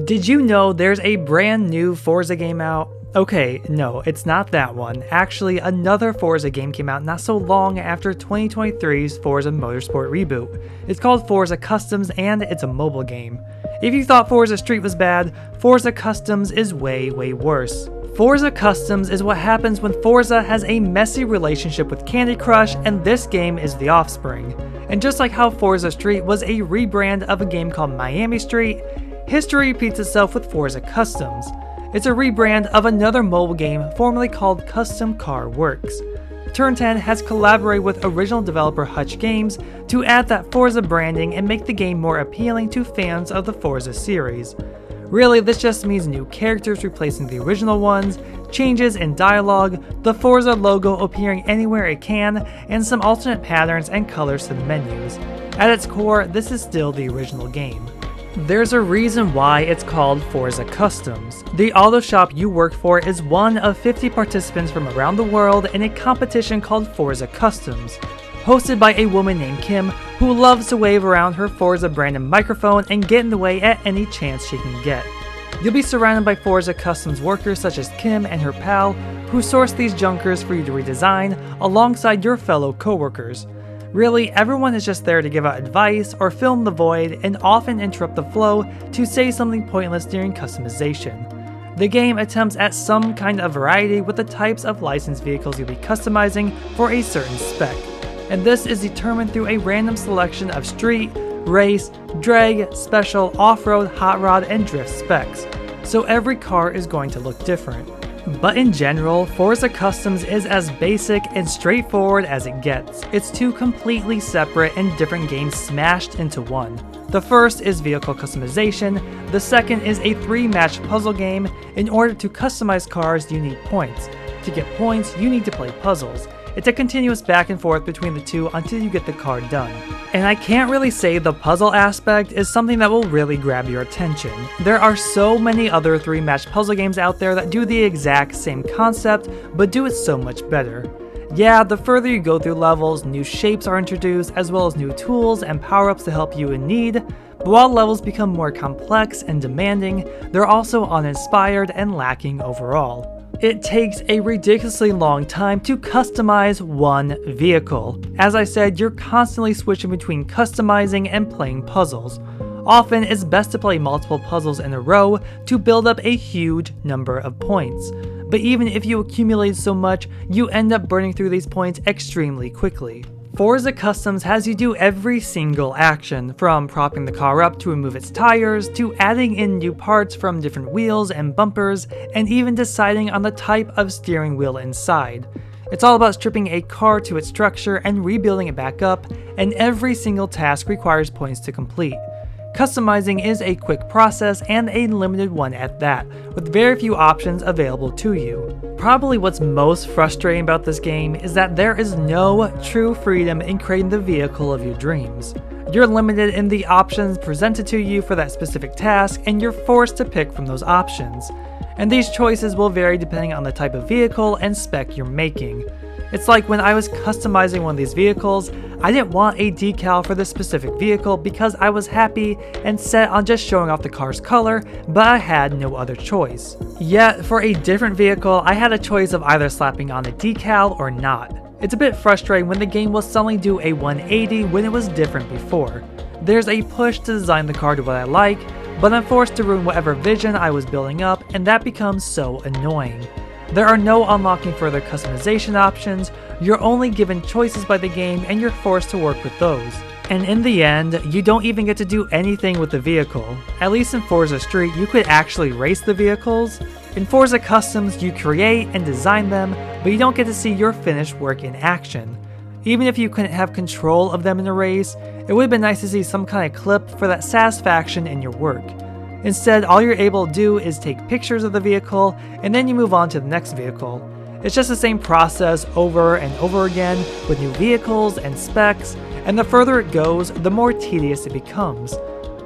Did you know there's a brand new Forza game out? Okay, no, it's not that one. Actually, another Forza game came out not so long after 2023's Forza Motorsport reboot. It's called Forza Customs and it's a mobile game. If you thought Forza Street was bad, Forza Customs is way worse. Forza Customs is what happens when Forza has a messy relationship with Candy Crush, and this game is the offspring. And just like how Forza Street was a rebrand of a game called Miami Street, history repeats itself with Forza Customs. It's a rebrand of another mobile game formerly called Custom Car Works. Turn 10 has collaborated with original developer Hutch Games to add that Forza branding and make the game more appealing to fans of the Forza series. Really, this just means new characters replacing the original ones, changes in dialogue, the Forza logo appearing anywhere it can, and some alternate patterns and colors to the menus. At its core, this is still the original game. There's a reason why it's called Forza Customs. The auto shop you work for is one of 50 participants from around the world in a competition called Forza Customs, hosted by a woman named Kim who loves to wave around her Forza branded microphone and get in the way at any chance she can get. You'll be surrounded by Forza Customs workers such as Kim and her pal who source these junkers for you to redesign alongside your fellow coworkers. Really, everyone is just there to give out advice or fill in the void and often interrupt the flow to say something pointless during customization. The game attempts at some kind of variety with the types of licensed vehicles you'll be customizing for a certain spec, and this is determined through a random selection of street, race, drag, special, off-road, hot rod, and drift specs, so every car is going to look different. But in general, Forza Customs is as basic and straightforward as it gets. It's two completely separate and different games smashed into one. The first is vehicle customization, the second is a 3-match puzzle game. In order to customize cars, you need points. To get points, you need to play puzzles. It's a continuous back and forth between the two until you get the car done. And I can't really say the puzzle aspect is something that will really grab your attention. There are so many other 3-match puzzle games out there that do the exact same concept, but do it so much better. Yeah, the further you go through levels, new shapes are introduced as well as new tools and power-ups to help you in need, but while levels become more complex and demanding, they're also uninspired and lacking overall. It takes a ridiculously long time to customize one vehicle. As I said, you're constantly switching between customizing and playing puzzles. Often, it's best to play multiple puzzles in a row to build up a huge number of points. But even if you accumulate so much, you end up burning through these points extremely quickly. Forza Customs has you do every single action, from propping the car up to remove its tires, to adding in new parts from different wheels and bumpers, and even deciding on the type of steering wheel inside. It's all about stripping a car to its structure and rebuilding it back up, and every single task requires points to complete. Customizing is a quick process and a limited one at that, with very few options available to you. Probably what's most frustrating about this game is that there is no true freedom in creating the vehicle of your dreams. You're limited in the options presented to you for that specific task, and you're forced to pick from those options. And these choices will vary depending on the type of vehicle and spec you're making. It's like when I was customizing one of these vehicles, I didn't want a decal for this specific vehicle because I was happy and set on just showing off the car's color, but I had no other choice. Yet, for a different vehicle, I had a choice of either slapping on a decal or not. It's a bit frustrating when the game will suddenly do a 180 when it was different before. There's a push to design the car to what I like, but I'm forced to ruin whatever vision I was building up, and that becomes so annoying. There are no unlocking further customization options, you're only given choices by the game and you're forced to work with those. And in the end, you don't even get to do anything with the vehicle. At least in Forza Street, you could actually race the vehicles. In Forza Customs, you create and design them, but you don't get to see your finished work in action. Even if you couldn't have control of them in a race, it would have been nice to see some kind of clip for that satisfaction in your work. Instead, all you're able to do is take pictures of the vehicle, and then you move on to the next vehicle. It's just the same process over and over again with new vehicles and specs, and the further it goes, the more tedious it becomes.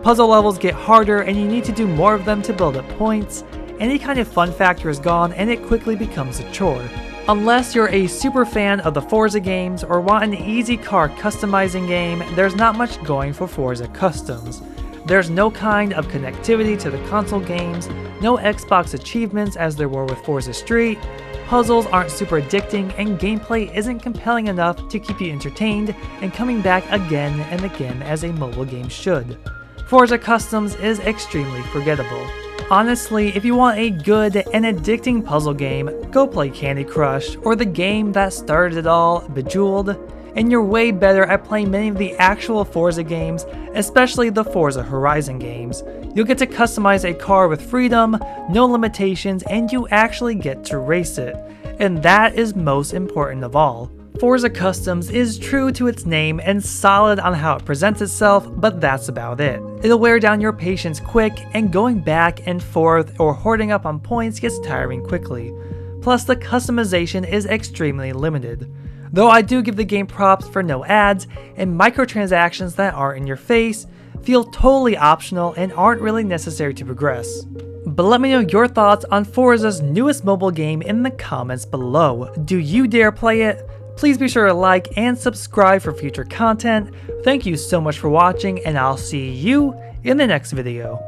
Puzzle levels get harder and you need to do more of them to build up points. Any kind of fun factor is gone and it quickly becomes a chore. Unless you're a super fan of the Forza games or want an easy car customizing game, there's not much going for Forza Customs. There's no kind of connectivity to the console games, no Xbox achievements as there were with Forza Street, puzzles aren't super addicting, and gameplay isn't compelling enough to keep you entertained and coming back again and again as a mobile game should. Forza Customs is extremely forgettable. Honestly, if you want a good and addicting puzzle game, go play Candy Crush, or the game that started it all, Bejeweled, and you're way better at playing many of the actual Forza games, especially the Forza Horizon games. You'll get to customize a car with freedom, no limitations, and you actually get to race it. And that is most important of all. Forza Customs is true to its name and solid on how it presents itself, but that's about it. It'll wear down your patience quick, and going back and forth or hoarding up on points gets tiring quickly. Plus, the customization is extremely limited. Though I do give the game props for no ads and microtransactions that aren't in your face, feel totally optional and aren't really necessary to progress. But let me know your thoughts on Forza's newest mobile game in the comments below. Do you dare play it? Please be sure to like and subscribe for future content. Thank you so much for watching, and I'll see you in the next video.